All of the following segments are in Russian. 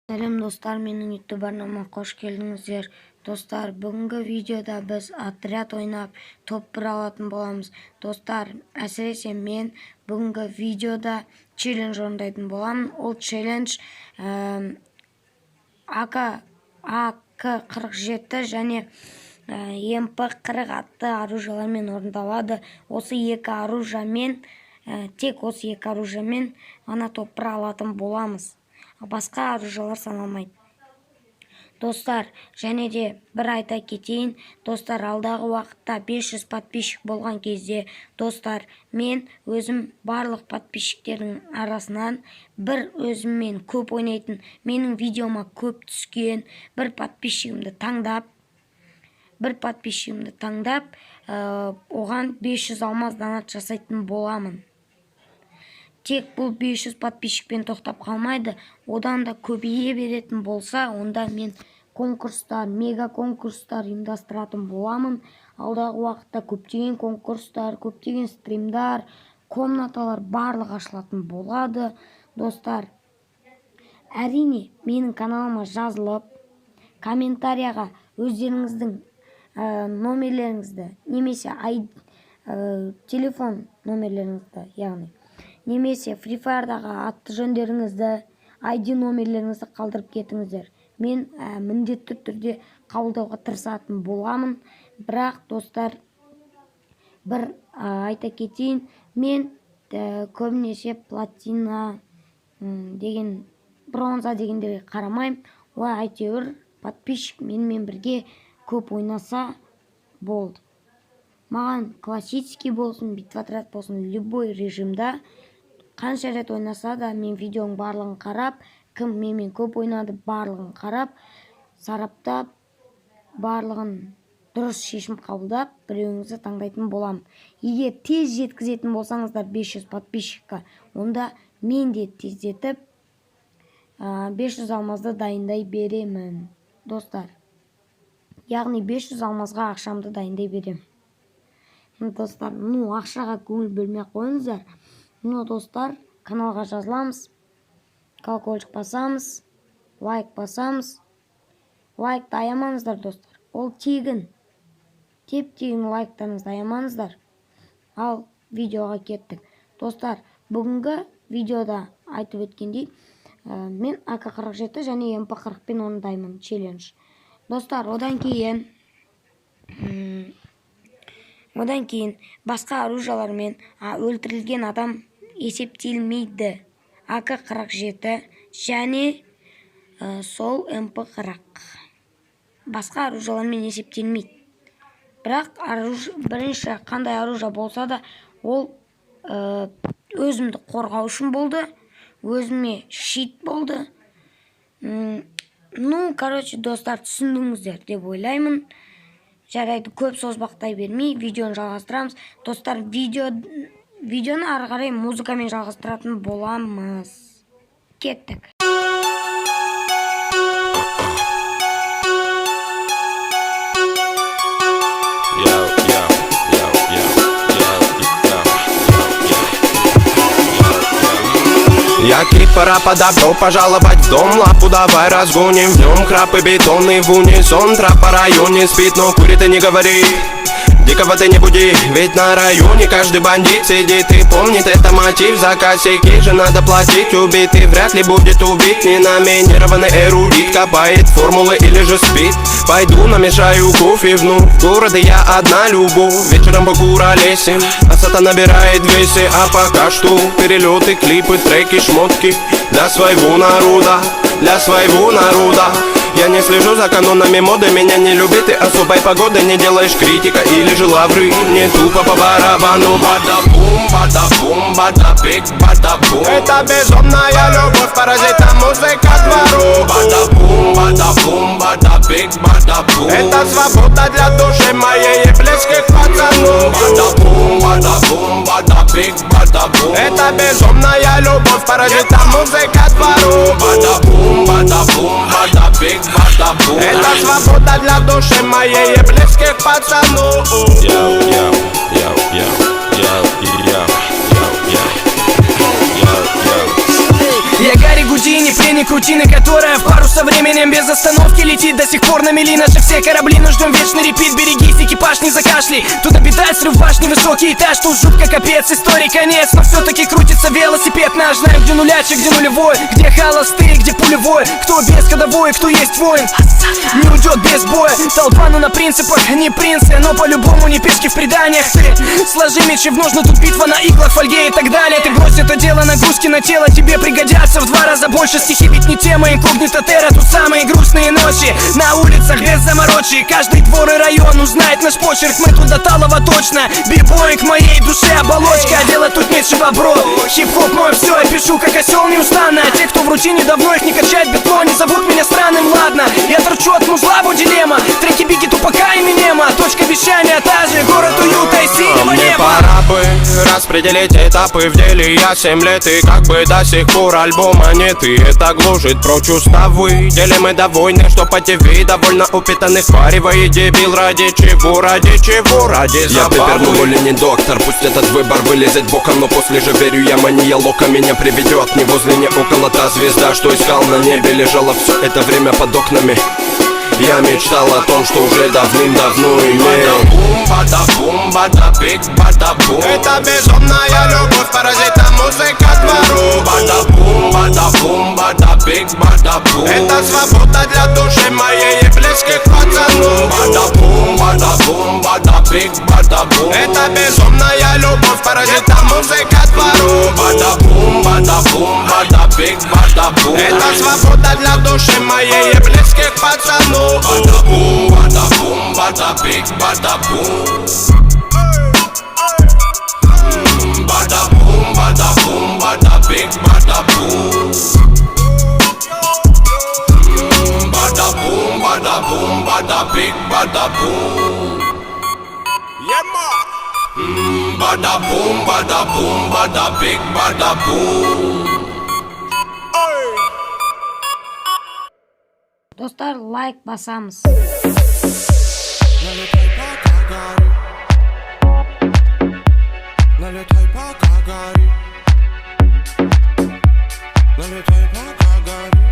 Сәлем достар, менің YouTube арнама қош келдіңіздер. Достар, бүгінгі видеода біз отряд ойнап топ 1 алатын боламыз. Достар, әсіресе мен бүгінгі видеода челлендж орындайтын боламын. Ол челлендж АК-47 және МП-40 атты оружиялармен орындалады. Осы екі оружиямен, тек осы екі оружиямен ғана топ 1 алатын боламыз. Басқа оружиялар саналмайды. Достар, және де бір айта кетейін, достар, алдағы уақытта 500 подписчик болған кезде, достар, мен өзім барлық подписчиктердің арасынан бір өзіммен көп ойнайтын, менің видеома көп түскен бір подписчигімді таңдап, оған 500 алмаз донат жасайтын боламын. Тек бұл 500 подписчикпен тоқтап қалмайды, одан да көбейе беретін болса, онда мен конкурстар, мега конкурстар ұйымдастыратын боламын. Алдағы уақытта көптеген конкурстар, көптеген стримдар, комнаталар барлық ашылатын болады. Достар, әрине менің каналыма жазылып, комментарияға өздеріңіздің номерлеріңізді, немесе телефон номерлеріңізді, яғни немесе Free Fire'дағы атты жөндеріңізді, ID номерлеріңізді қалдырып кетіңіздер. Мен міндетті түрде қабылдауға тырысатын боламын. Бірақ, достар, бір айта кетейін, мен көбінесе платина деген, бронза дегендерге қарамайым. Олай әйтеуір подписчик менімен бірге көп ойнаса болды. Маған классический болсын, битватрат болсын, любой режимда қанша рет ойнаса да, мен видеоның барлығын қарап, кім менімен көп ойнады барлығын қарап, сараптап, барлығын дұрыс шешім қабылдап, біреуіңізді таңдайтын боламын. Егер тез жеткізетін болсаңыздар 500 подписчикқа, онда мен де тездетіп 500 алмазды дайындай беремін. Достар, яғни 500 алмазға ақшамды дайындай беремін. Достар, ақшаға көңіл бөлмей қойыңыздар. Достар, каналға жазыламыз, колокольчик басамыз, лайк басамыз. Лайкты аямаңыздар, достар. Ол тегін. Теп-тегін лайктарыңызды аямаңыздар. Ал видеоға кеттік. Достар, бүгінгі видеода айтып өткендей, мен АК-47 және МП-40-пен орындаймын челлендж. Достар, одан кейін басқа оружиялармен өлтірілген адам есептелмейді. АК-47 және сол МП-40 басқа оружиялармен есептелмейді. Бірақ бірінші қандай оружие болса да, ол өзімді қорғау үшін болды, өзіме щит болды. Достар, түсіндіңіздер деп ойлаймын. Жарайды, көп созбақтай бермей, видеоны жалғастырамыз. Достар, видеоны ары қарай музыкамен жалғастыратын боламыз. Кеттік. Я пора подобро пожаловать в дом. Лапу давай разгоним, в нем храп и бетонный в унисон. Трап по районе спит, но курит и не говори. Дикого ты не буди, ведь на районе каждый бандит сидит и помнит, это мотив. За косяки же надо платить, убитый вряд ли будет убит. Ненаминированный эрудит копает формулы или же спит. Пойду намешаю кофе в города я одна любовь. Вечером покуролесим, а сата набирает весе. А пока что перелеты, клипы, треки, шмотки для своего народа, для своего народа. Я не слежу за канонами моды, меня не любит и особой погоды. Не делаешь критика или же лавры, мне тупо по барабану. Бада-бум, бада-бум, бада-бик, бада-бум. Это безумная любовь, паразита музыка двору. Бада-бум, бада-бум, бада-бик, бада-бум. Это свобода для души моей и близких пацанов. Бада-бум, бада-бум, бада-бик, бада-бум. Это безумная любовь, паразита музыка двору. Бада-бум, бада-бум, бада-бик. Это свобода для души моей и близких пацанов. Я Гарри Гудини, пленник рутины, которая в пару со временем без остановки летит. До сих пор на мели наши все корабли, но ждем вечный репит. Берегись, экипаж, не закашляй. Тут обитает срыв башни, высокий этаж. Тут жутко капец, истории конец. Но все-таки крутится велосипед наш. Знаем, где нулячек, где нулевой, где холостые, где пулевой. Кто без ходовой, кто есть воин, не уйдет без боя. Толпа, ну на принципах, не принцы, но по-любому не пешки в преданиях. Ты сложи мечи в ножны, тут битва на иглах, фольге и так далее. Ты брось это дело, нагрузки на тело тебе пригодятся в 2 раза больше. Стихи ведь не тема, инкогнито терра. Тут самые грустные ночи на улицах без заморочи. Каждый двор и район узнает наш почерк. Мы тут до талого точно. Бибоинг моей душе оболочка, а дело тут нечего, бро. Хип-хоп мой все, я пишу как осел неустанно. А те, кто в рутине давно, их не качает битло, не зовут меня странным, ладно. Я торчу от музла, дилемма. Треки Бигги, Тупака и Эминема. Точка вещания та же, город уюта и синего мне неба. пора бы распределить этапы в деле. Я 7 лет и как бы до сих пор альбома нет. И это глушит прочь уставы. Делим мы довольны, что по ТВ довольно упитанных варивает дебил. Ради чего, ради чего, ради забавы. Я привернул или не доктор, пусть этот выбор вылезет боком. Но после же верю я, мания лока меня приведет. Не возле, не около та звезда, что искал на небе. Лежала все это время под окнами. Я мечтал о том, что уже давным-давно имел. Бада-бум, бада-бик, бада-бум. Это безумная любовь, паразита музыка двору. Бада-бум, бада-бум, бада-бик, бада-бум. Это свобода для души моей и близких пацанов. Бада-бум, бада-бум, бада-бик, бада-бум. Это безумная любовь, паразита музыка двору. Бада-бум, бада-бум, бада-бик, бада-бум. Это свобода для души моей и близких пацанов. Bada-boom, bada-boom, bada-big, bada-boom. Bada-boom, bada-boom, bada-big, bada-boom. Bada-boom, bada-boom, bada-big, bada-boom. Yeah, ma. Bada-boom, bada-boom, bada-big, bada-boom. Dostlar, like basamiz. Налетай, пока горит. Налетай, пока горит. Налетай, пока горит.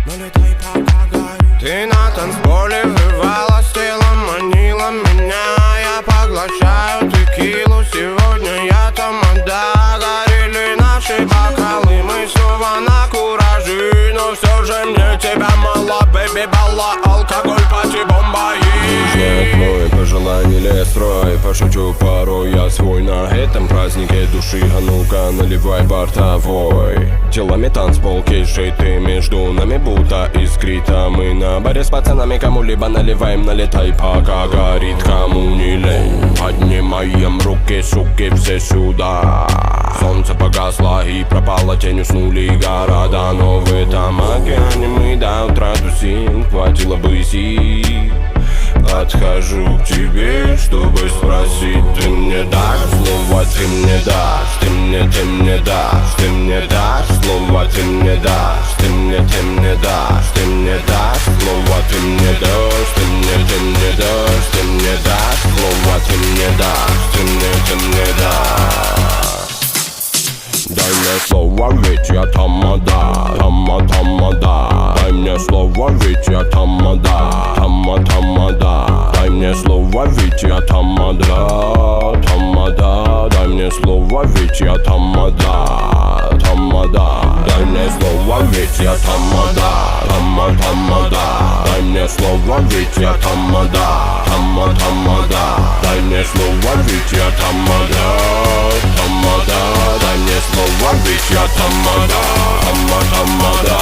Налетай, пока горит. Ты на танцполе врывалась, телом манила меня. Я поглощаю текилу, сегодня я тамада. Горели наши бокалы, мы снова на кураже. Но все же мне тебя мало, бэби, балла, алкоголь, пати, бомба и... Знает мой пожелание лес строй. Пошучу порой, я свой на этом празднике души. А ну-ка, наливай бортовой. Телами танцпол, кейшей ты между нами будто искрит. А мы на баре с пацанами кому-либо наливаем. Налетай, пока горит, кому не лень. Поднимаем руки, суки, все сюда. Солнце погасло и пропало, тень уснули города. Но в этом океане мы до утра тусим. Хватило бы сил. Подхожу к тебе, чтобы спросить. Ты мне дашь слово, ты мне дашь. Ты мне дашь, ты мне дашь слово, ты мне дашь. Ты мне дашь, ты мне дашь слово, ты мне дашь. Ты мне дашь, ты мне дашь слово, ты мне дашь. Ты мне дашь. Дай мне слово, ведь я тамада, тамада. Дай мне слово, ведь я тамада, тамада. Дай мне слово, ведь я тамада, тамада. Дай мне слово, ведь я тамада, тамада. Дай мне слово, ведь я тамада, тамада. Дай мне слово, ведь я тамада, тамада. Дай мне слово, ведь я тамада, тамада. Дай мне слово, ведь я тамада, тамада.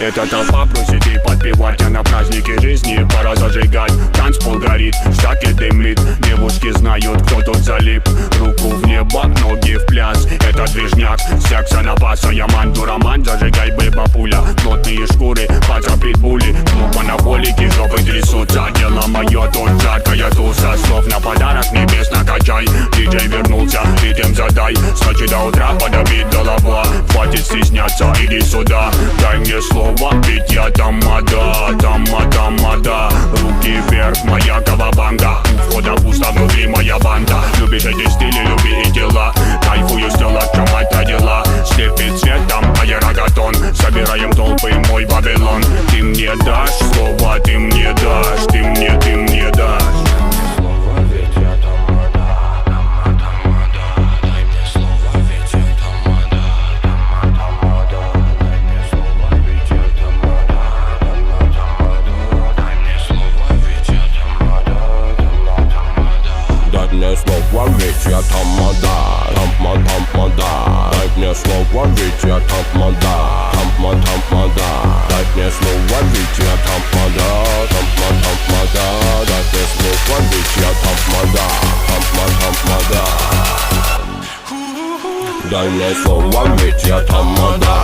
Эта толпа просит и подпевать, а на празднике жизни пора зажигать. Танцпол горит, штаки дымит, девушки знают, кто тут залип. Руку в небо, ноги в пляс, это движняк, секса на паса. Я манду роман, зажигай, бэба пуля. Плотные шкуры, паца питбули, клуб анаболики, жопы трясутся. Дело мое, тут жаркая туса, слов на подарок небес накачай. Диджей вернулся, ритм задай, с ночи до утра подобит голова. Хватит стесняться, иди сюда. Дай мне слово, ведь я тамада, тамада. Руки вверх, моя кавабанга. У входа пусто, внутри моя банда. Любишь эти стили, люби и дела. Кайфую с тела, в чем это дела. Слепит цветом, а я рогатон. Собираем толпы, мой Вавилон. Ты мне дашь слово, ты мне дашь, ты мне дашь. Слово, ведь я тамада, тамада. Дай мне слово, ведь я тамада, тамада. Дай мне слово, ведь я тамада, тамада. Дай мне слово, ведь я тамада, тамада. Дай мне слово, ведь я тамада, тамада. Дай мне слово, ведь я тамада,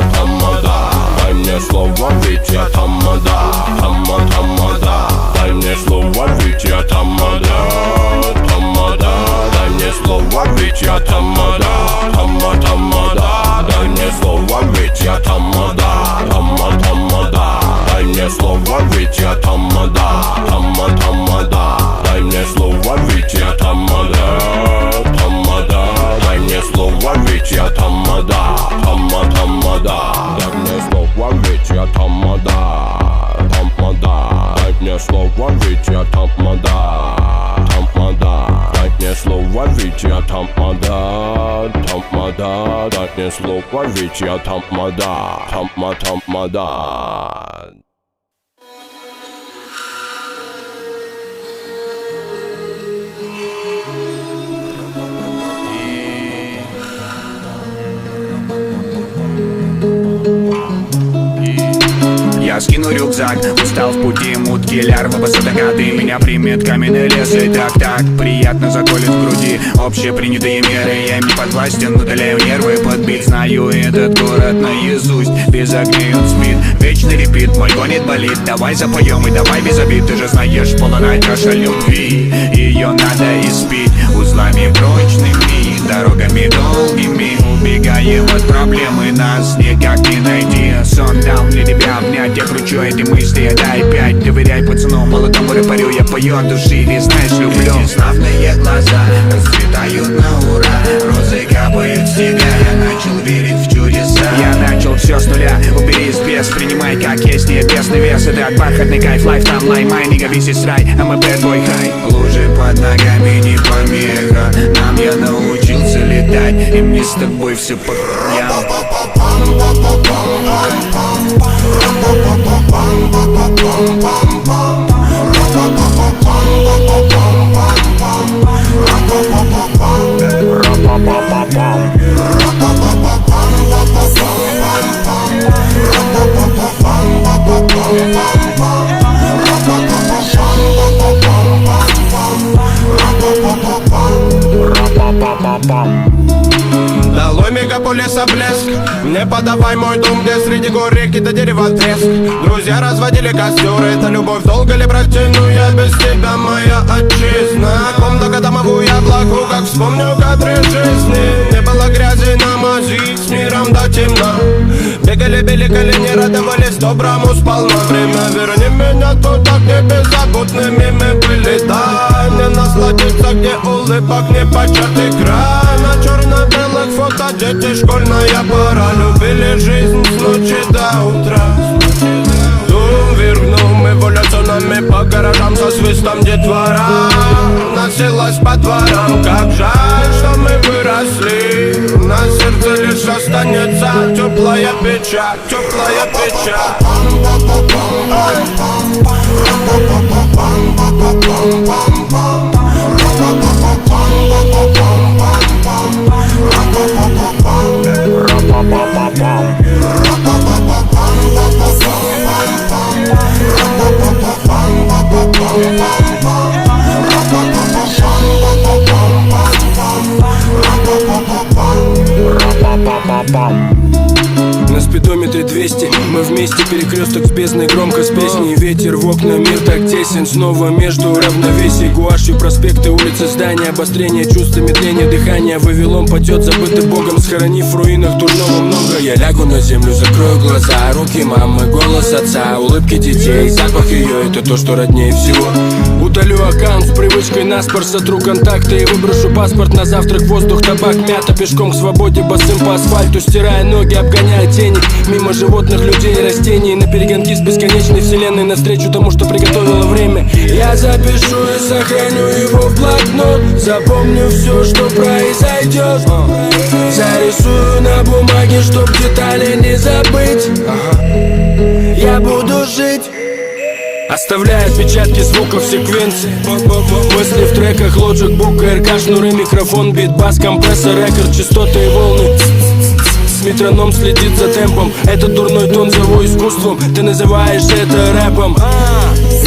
тамада. Дай мне слово, ведь я тамада, тамада. Дай мне слово, ведь я тамада, тамада. Дай мне слово, ведь я тамада, тамада. Дай мне слово, ведь я тамада, тамада. Дай мне слово, ведь я тамада, тамада. Дай мне слово, ведь я тамада, тамада. Дай мне слово, ведь я тамада, тамада. Дай мне слово, ведь я тамада, тамада. Дай мне слово, ведь я тамада, тамада. Дай мне слово, ведь я тамада, тамада. Дай мне слово, ведь я тамада, тамада. Дай мне слово, ведь я тамада, тамада. Дай мне слово, ведь я тамада, тамада. Дай мне слово, ведь я тамада, тамада. Я скину рюкзак, устал в пути, мутки, лярвы, басатагады. Меня примет каменный лес и так приятно заколет в груди. Общепринятые меры, я им не подвластен, удаляю нервы. Подбит, знаю этот город наизусть. Без огней он спит, вечный репит, мой гонит болит. Давай запоем и давай без обид. Ты же знаешь, полная чаша любви. Ее надо испить узлами прочными, дорогами долгими. Убегаем от проблемы, нас никак не найти. Сон дал мне тебя обнять, я кручу эти мысли, дай 5. Доверяй пацану, молодому рэпарю, я пою от души, ведь знаешь, люблю. Эти славные глаза расцветают на ура, розы капают в тебя, я начал верить в чудеса. Я начал все с нуля, убери из без, принимай как есть, небесный вес. Это бархатный кайф, лайф там, лаймай, не весь из рай, I'm a bad boy high. Лужи под ногами не помеха, нам я научился летать, и мне с тобой все по хуям. Долой мегаполиса блеск. Не подавай мой дом, где среди гор реки до дерева треск. Друзья разводили костер, это любовь долго ли протяну я без тебя, моя отчизна. Комната домовую яблоку, как вспомню кадры жизни. Не было грязи на мази, с миром до темна. Бегали, били колени, радовались доброму сполна. Время верни меня туда, где беззаботными мы были. Дай мне насладиться, где улыбок не початый край. На черно-белых фото дети, школьная пора. Любили жизнь с ночи до утра. Дум вергнул, мы эволюционами по гаражам со свистом детвора. Носилась по дворам, как жаль, что мы выросли. На сердце лишь останется теплая печаль, теплая печаль. на спидометре 200. Мы вместе, перекресток с бездной, громко с песней. Ветер в окна, мир так тесен. Снова между равновесий, гуашью проспекты, улицы, здания. Обострение чувств, медление дыхания. Вавилон падет, забытый Богом, схоронив в руинах дурного много. Я лягу на землю, закрою глаза. Руки мамы, голос отца, улыбки детей. Запах ее, это то, что роднее всего. Удалю аккаунт с привычкой наспор, сотру контакты и выброшу паспорт на завтрак. Воздух, табак, мята, пешком к свободе, босым по асфальту, стирая ноги, обгоняя тени. Мимо животных, людей и растений, на перегонки с бесконечной вселенной, навстречу тому, что приготовило время. Я запишу и сохраню его в блокнот. Запомню все, что произойдет. Зарисую на бумаге, чтоб детали не забыть. Я буду жить, оставляя отпечатки звуков секвенции. Мысли в треках, Logic, Book, РК, шнуры, микрофон, бит, бас, компрессор, рекорд, частоты и волны. Метроном следит за темпом. Этот дурной тон зову искусством. Ты называешь это рэпом.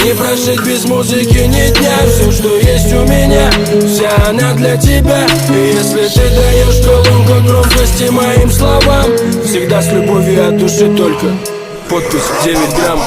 Не прожить без музыки ни дня. Все, что есть у меня, вся она для тебя. И если ты даешь колонку громкости моим словам, всегда с любовью от души только. Подпись 9 грамм.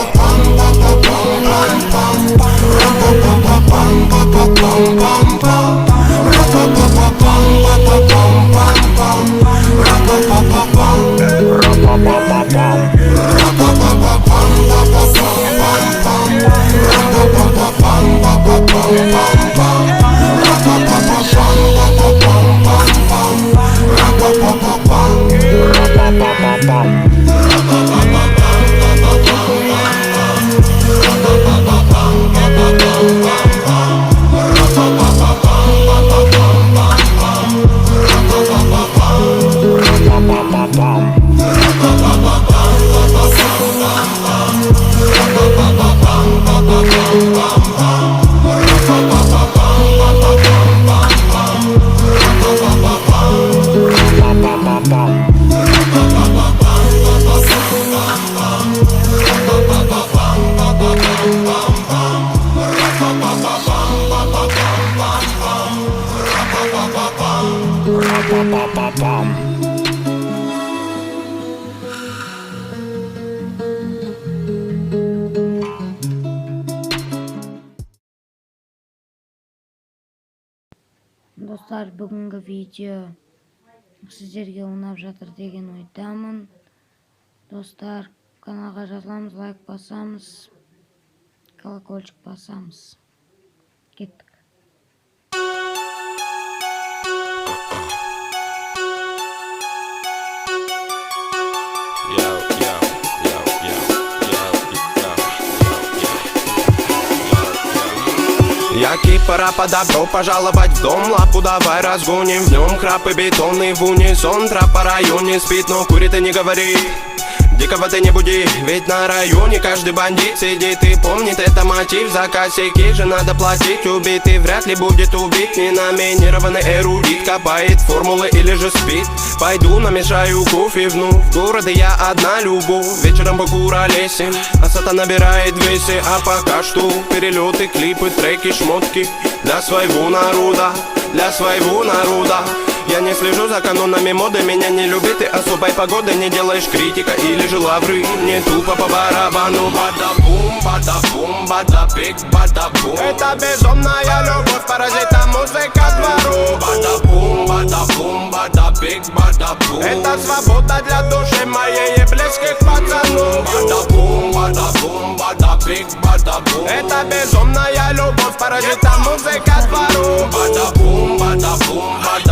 Достар, бүгінгі видео сіздерге ұнап жатыр деген ойдамын. Достар, каналға жазыламыз, лайк басамыз, колокольчик басамыз. Кеттік. Я кипара подобро пожаловать в дом. Лапу давай разгоним, в нем храп и бетонный в унисон. Трап по районе спит, но курит и не говорит. Дикого ты не буди, ведь на районе каждый бандит сидит и помнит это мотив. За косяки же надо платить, убитый вряд ли будет убит. Ненаминированный эрудит копает формулы или же спит. Пойду намешаю кофе вновь, в городе я одна любовь. Вечером покуролесим, а сата набирает весе. А пока что перелеты, клипы, треки, шмотки для своего народа, для своего народа. Я не слежу за канонами моды, меня не любит и особой погоды. Не делаешь критика или же лавры, мне тупо по барабану. Бада-бум, бада-бум, бада-бик, бада-бум. Это безумная любовь, паразита музыка двору. Бада-бум, бада-бум, бада-бик, бада-бум. Это свобода для души моей и близких пацанов. Бада-бум, бада-бум, бада-бик, бада-бум. Это безумная любовь, паразита музыка двору. Бада-бум, бада-бум, бада-бум.